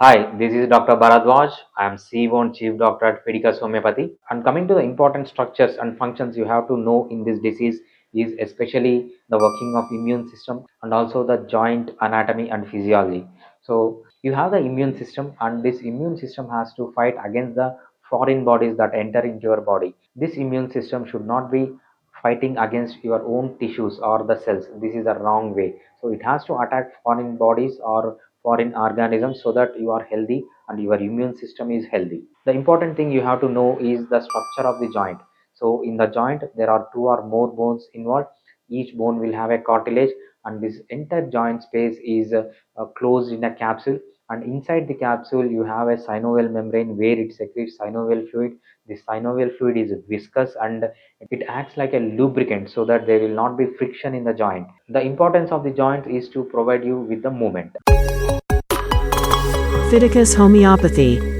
Hi, this is Dr. Bharadwaz. I am CEO and Chief Doctor at Fidicus Homeopathy. And coming to the important structures and functions you have to know in this disease is especially the working of immune system and also the joint anatomy and physiology. So you have the immune system, and this immune system has to fight against the foreign bodies that enter into your body. This immune system should not be fighting against your own tissues or the cells. This is the wrong way. So it has to attack foreign bodies or foreign organisms so that you are healthy and your immune system is healthy. The important thing you have to know is the structure of the joint. So in the joint there are two or more bones involved. Each bone will have a cartilage, and this entire joint space is closed in a capsule, and inside the capsule you have a synovial membrane where it secretes synovial fluid. This synovial fluid is viscous and it acts like a lubricant so that there will not be friction in the joint. The importance of the joint is to provide you with the movement. Fidicus Homeopathy.